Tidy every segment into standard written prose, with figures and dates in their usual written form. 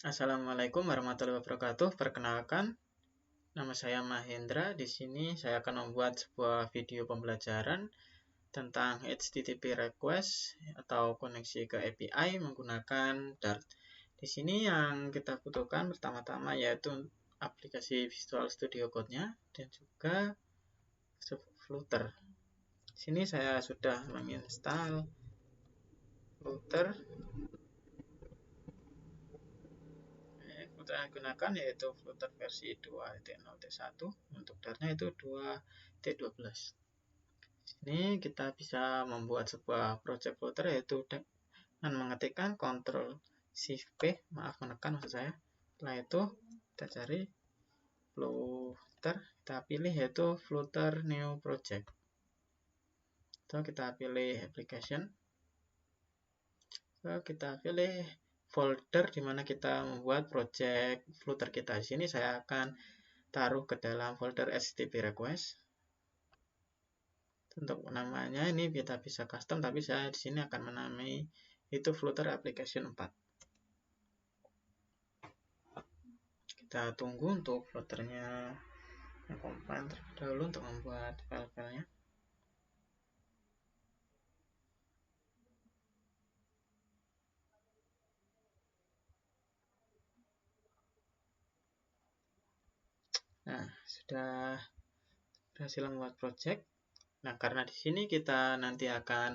Assalamualaikum warahmatullahi wabarakatuh. Perkenalkan, nama saya Mahendra. Di sini saya akan membuat sebuah video pembelajaran tentang HTTP request atau koneksi ke API menggunakan Dart. Di sini yang kita butuhkan pertama-tama yaitu aplikasi Visual Studio Code-nya dan juga Flutter. Di sini saya sudah menginstal Flutter. Flutter yang digunakan yaitu Flutter versi 2.0.1, untuk Dartnya itu 2.12. Sini kita bisa membuat sebuah project Flutter yaitu dengan mengetikkan Ctrl Shift P, menekan maksud saya. Setelah itu kita cari Flutter, kita pilih yaitu Flutter New Project. So, kita pilih Application. So, kita pilih folder di mana kita membuat project Flutter kita. Di sini saya akan taruh ke dalam folder HTTP request. Untuk namanya ini kita bisa custom, tapi saya di sini akan menamai itu Flutter Application 4. Kita tunggu untuk Flutternya compile terlebih dahulu untuk membuat file-filenya. Nah, sudah berhasil membuat project. Nah, karena di sini kita nanti akan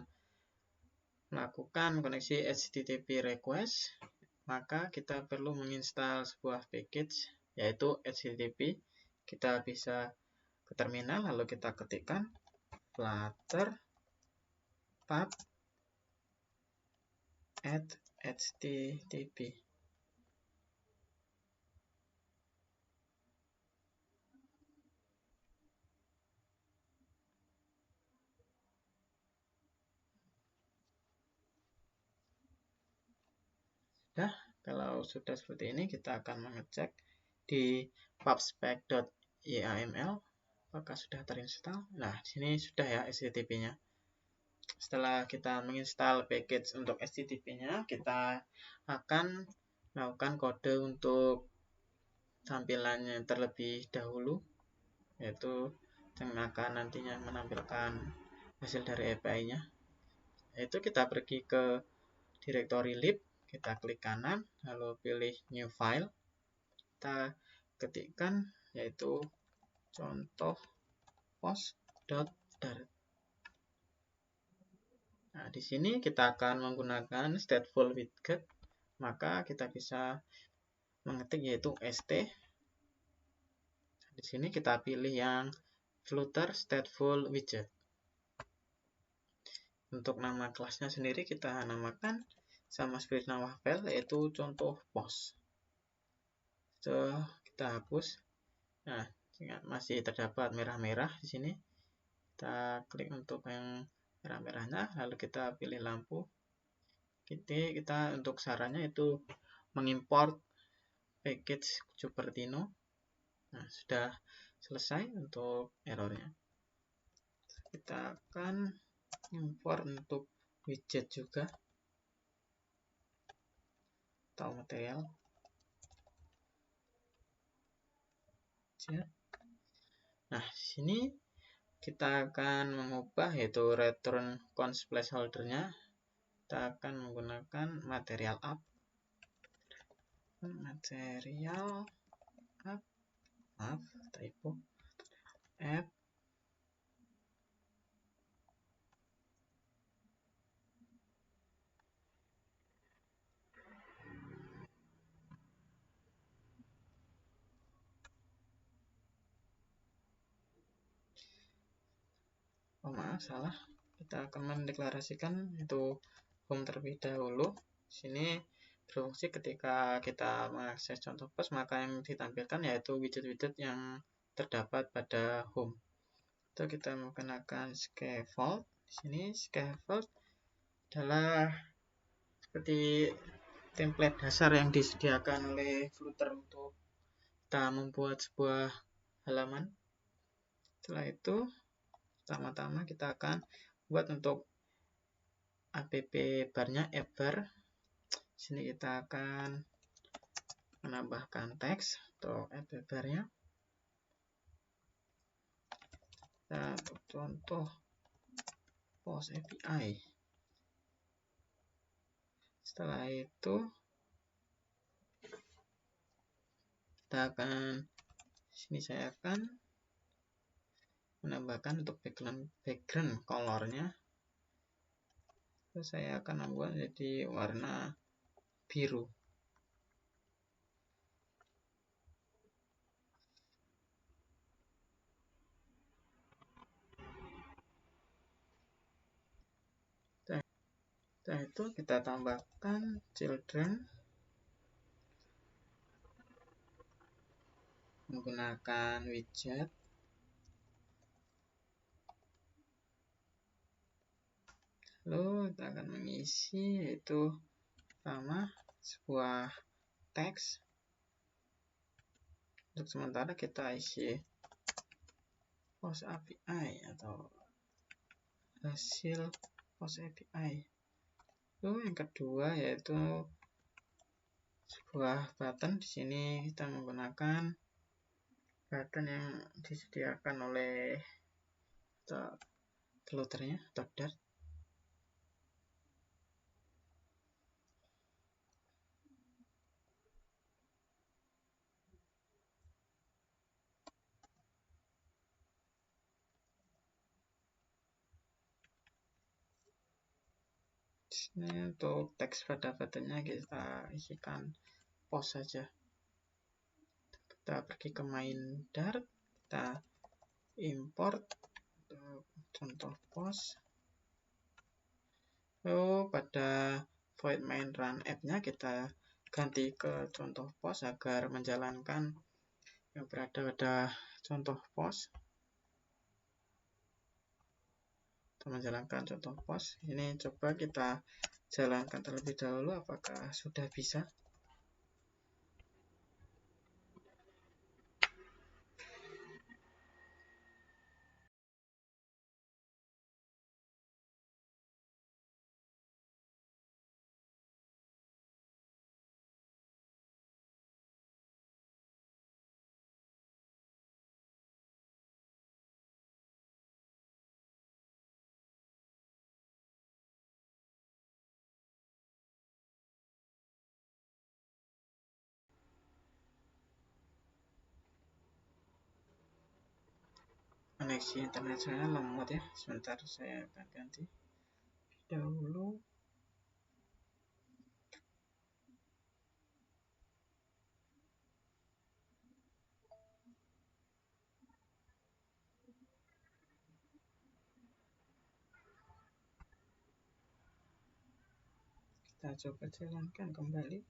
melakukan koneksi HTTP request, maka kita perlu menginstal sebuah package yaitu HTTP. Kita bisa ke terminal lalu kita ketikkan flutter pub add HTTP. Nah, kalau sudah seperti ini, kita akan mengecek di pubspec.yaml apakah sudah terinstall. Nah, di sini sudah ya HTTP-nya. Setelah kita menginstal package untuk HTTP-nya, kita akan melakukan kode untuk tampilannya terlebih dahulu, yaitu yang akan nantinya menampilkan hasil dari API-nya. Yaitu kita pergi ke directory lib, kita klik kanan, lalu pilih new file, kita ketikkan yaitu contoh post.dart. Nah, di sini kita akan menggunakan stateful widget, maka kita bisa mengetik yaitu st. Di sini kita pilih yang Flutter stateful widget. Untuk nama kelasnya sendiri kita namakan sama seperti nama file yaitu contoh post. So, kita hapus. Nah, jika masih terdapat merah-merah di sini, kita klik untuk yang merah-merahnya, lalu kita pilih lampu. Kita untuk sarannya itu mengimport package Cupertino. Nah, sudah selesai untuk errornya. Kita akan import untuk widget juga atau material. Nah, di sini kita akan mengubah yaitu return const placeholder-nya. Kita akan menggunakan material up. Material up. Maaf, typo. App. Oh, maaf, salah. Kita akan mendeklarasikan itu home terlebih dahulu. Sini berfungsi ketika kita mengakses contoh post, maka yang ditampilkan yaitu widget-widget yang terdapat pada home. Itu kita menggunakan scaffold. Di sini scaffold adalah seperti template dasar yang disediakan oleh Flutter untuk kita membuat sebuah halaman. Setelah itu, pertama-tama kita akan buat untuk app barnya app bar. Sini kita akan menambahkan teks atau bar-nya. Nah, contoh post API. Setelah itu kita akan sini saya akan menambahkan untuk background colornya. Terus saya akan membuat jadi warna biru. Setelah itu kita tambahkan children menggunakan widget. Lalu kita akan mengisi yaitu pertama sebuah teks. Untuk sementara kita isi post API atau hasil post API. Lalu yang kedua yaitu sebuah button. Di sini kita menggunakan button yang disediakan oleh Flutter-nya atau Dart. Ini untuk teks pada buttonnya kita isikan post saja. Kita pergi ke main Dart, kita import untuk contoh post. Lalu pada void main run app-nya kita ganti ke contoh post agar menjalankan yang berada pada contoh post. Kita menjalankan contoh post. Ini coba kita jalankan terlebih dahulu apakah sudah bisa. Koneksi internet saya lemot ya, sebentar saya akan ganti dahulu. Kita coba jalankan kembali.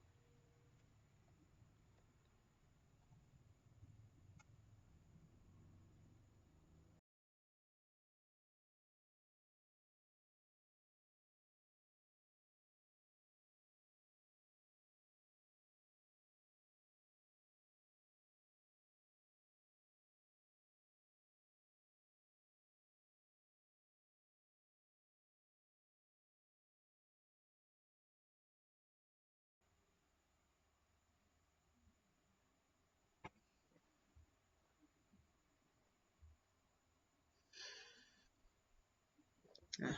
Nah,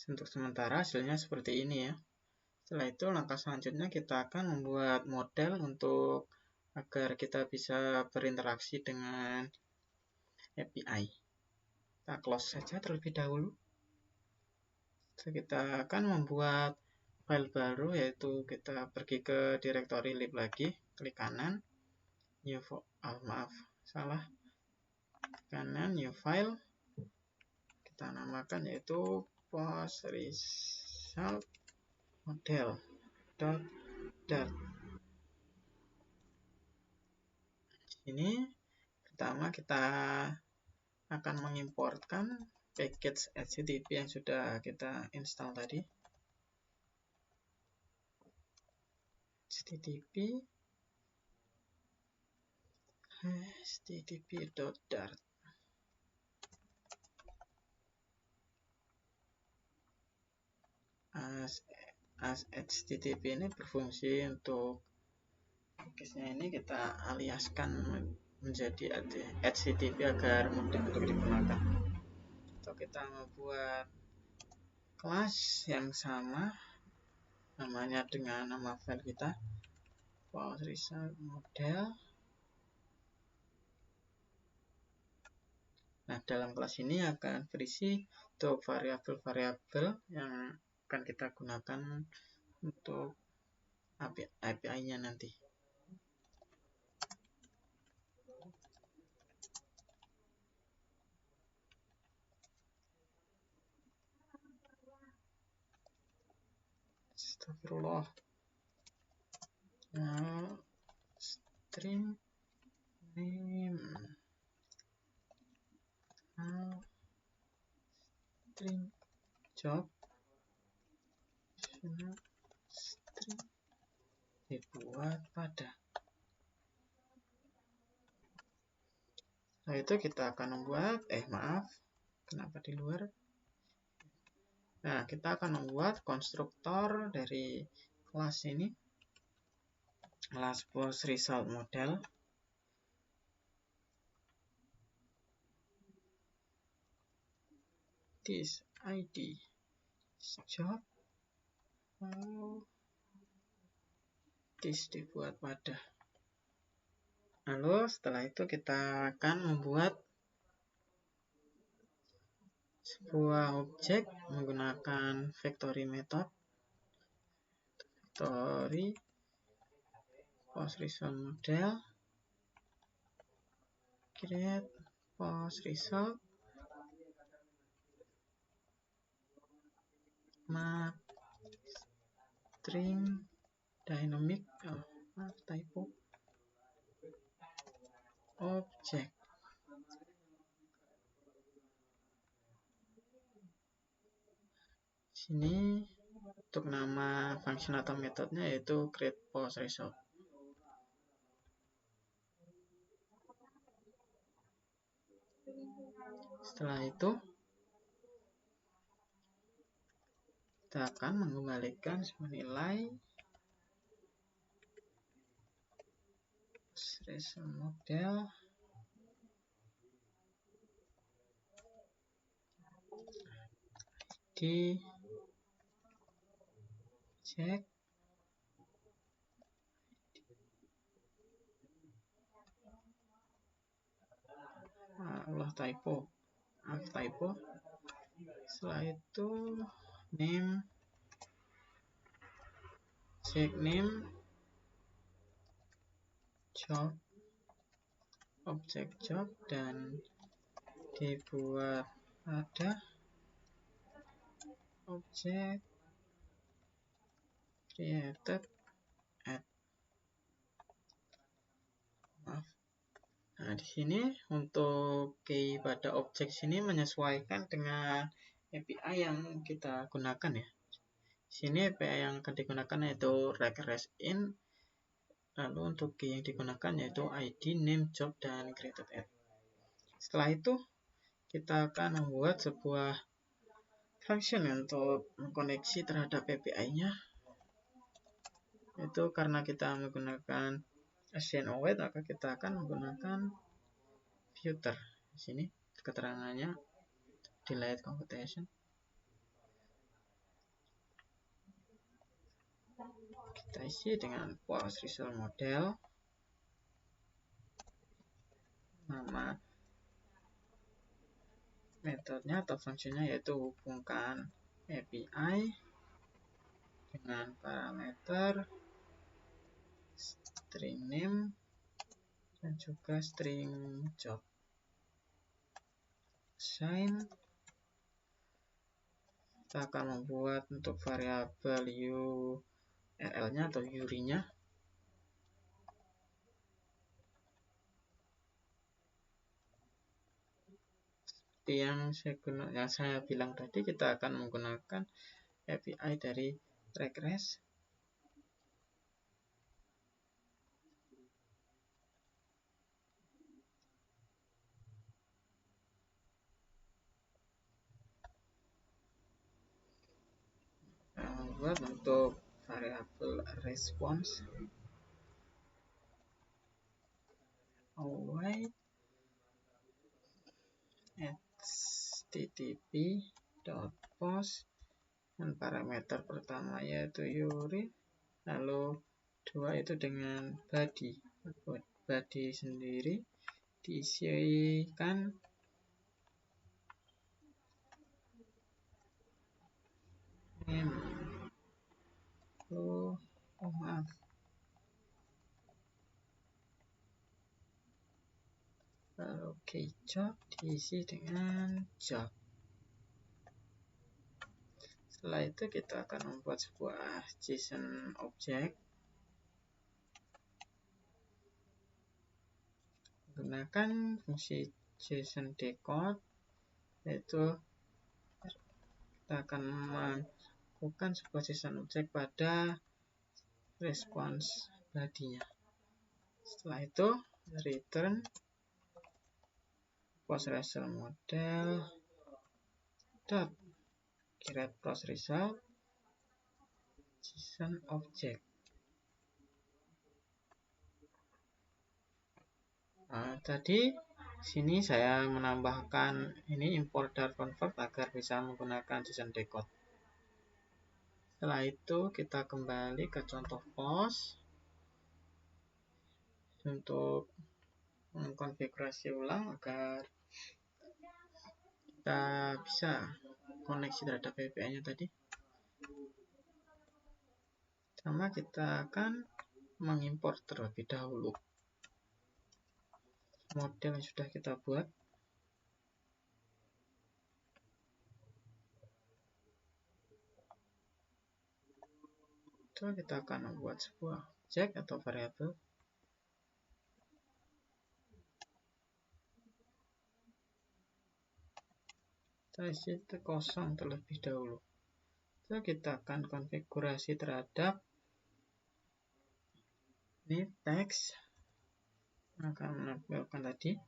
untuk sementara hasilnya seperti ini ya. Setelah itu langkah selanjutnya kita akan membuat model untuk agar kita bisa berinteraksi dengan API. Kita close saja terlebih dahulu. Kita akan membuat file baru, yaitu kita pergi ke directory lib lagi, klik kanan, new kanan new file, kita namakan yaitu post result model.dart. Ini pertama kita akan mengimportkan package HTTP yang sudah kita install tadi. http.dart. As HTTP ini berfungsi untuk cookiesnya ini kita aliaskan menjadi HTTP agar mudah untuk digunakan. Atau kita membuat kelas yang sama namanya dengan nama file kita, post result model. Nah, dalam kelas ini akan berisi untuk variabel-variabel yang akan kita gunakan untuk API-nya nanti. Astagfirullah. Nah, string name. Nah, string job. String dibuat pada. Setelah itu kita akan membuat, kenapa di luar? Nah, kita akan membuat konstruktor dari kelas ini, kelas post result model. This ID job. This dibuat pada. Lalu setelah itu kita akan membuat sebuah objek menggunakan factory method. Factory post result model. Create post result. Map string dynamic. Typo. Object. Sini untuk nama function atau metodenya yaitu create post result. Setelah itu kita akan mengembalikan sebuah nilai post result model di cek typo. Setelah itu name, check name, job, object job, dan dibuat ada object created add. Nah, di sini untuk key pada objek sini menyesuaikan dengan API yang kita gunakan ya. Sini API yang akan digunakan yaitu regress in. Lalu untuk key yang digunakan yaitu ID, name, job, dan created add. Setelah itu kita akan membuat sebuah function untuk mengkoneksi terhadap API-nya. Itu karena kita menggunakan assign await, maka kita akan menggunakan filter. Di sini keterangannya delayed computation. Kita isi dengan post result model. Nama metodenya atau fungsinya yaitu hubungkan API dengan parameter string name dan juga string job. Assign, kita akan membuat untuk variabel URL-nya atau URI-nya. Seperti yang saya bilang tadi, kita akan menggunakan API dari regress. Membuat untuk variabel response http://post dan parameter pertama yaitu URI, lalu 2 itu dengan body sendiri diisikan name. Maaf, lalu job diisi dengan job. Setelah itu kita akan membuat sebuah JSON object menggunakan fungsi JSON decode, yaitu kita akan melakukan sebuah JSON object pada response body-nya. Setelah itu return post result model dot get post result JSON object. Nah, tadi sini saya menambahkan ini import dan convert agar bisa menggunakan JSON decode. Setelah itu kita kembali ke contoh post untuk mengkonfigurasi ulang agar kita bisa koneksi terhadap API-nya tadi. Pertama kita akan mengimport terlebih dahulu model yang sudah kita buat. Lalu kita akan membuat sebuah objek atau variabel. Kita isi kosong terlebih dahulu. Lalu kita akan konfigurasi terhadap ini teks akan menampilkan tadi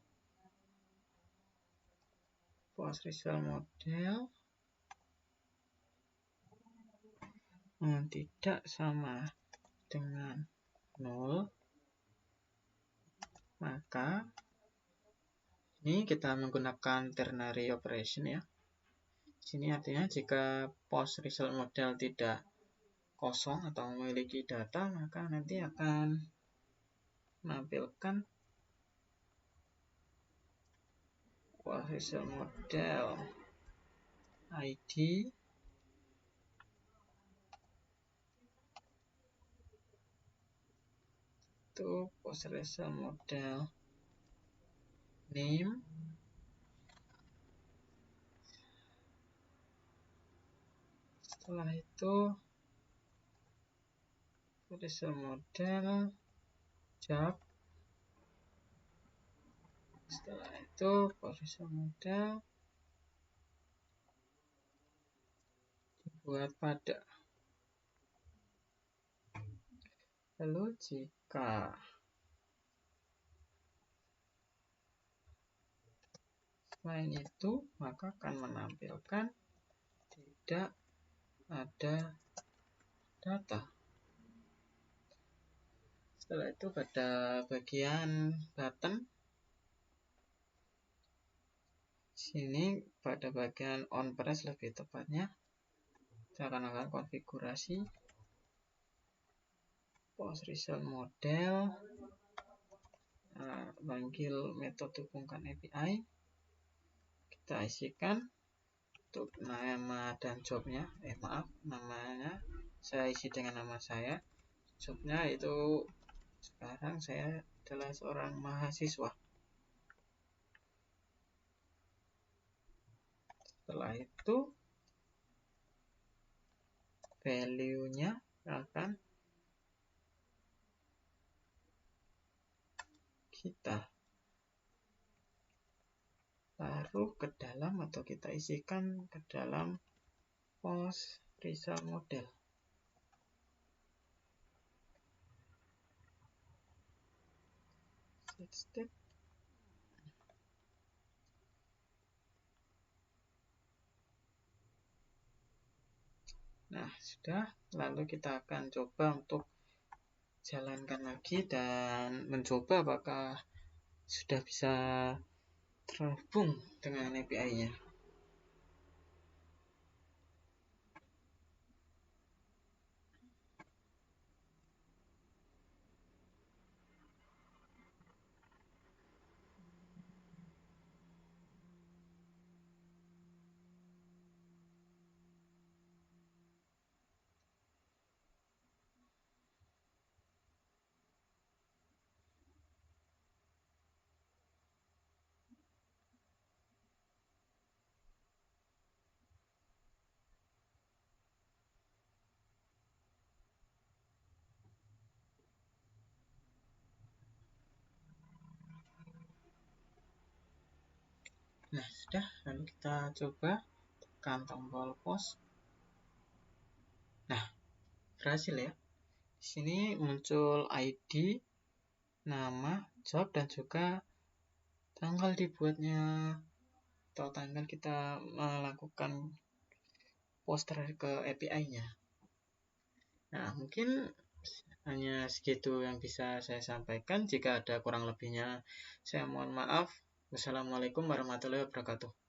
post result model tidak sama dengan 0, maka ini kita menggunakan ternary operation ya. Sini artinya jika post result model tidak kosong atau memiliki data, maka nanti akan menampilkan post result model ID itu post result model name setelah itu post result model job, setelah itu post result model dibuat pada. Lalu jika selain itu, maka akan menampilkan tidak ada data. Setelah itu pada bagian button, sini pada bagian on press lebih tepatnya, kita akan konfigurasi post result model, panggil metode hubungkan API, kita isikan untuk nama dan jobnya, namanya saya isi dengan nama saya, jobnya itu sekarang saya adalah seorang mahasiswa. Setelah itu value-nya akan kita taruh ke dalam atau kita isikan ke dalam post result model. Step. Nah, sudah. Lalu kita akan coba untuk jalankan lagi dan mencoba apakah sudah bisa terhubung dengan API-nya. Nah, sudah. Lalu kita coba tekan tombol post. Nah, berhasil ya. Di sini muncul ID, nama, job, dan juga tanggal dibuatnya atau tanggal kita melakukan poster ke API-nya. Nah, mungkin hanya segitu yang bisa saya sampaikan. Jika ada kurang lebihnya, saya mohon maaf. Wassalamualaikum warahmatullahi wabarakatuh.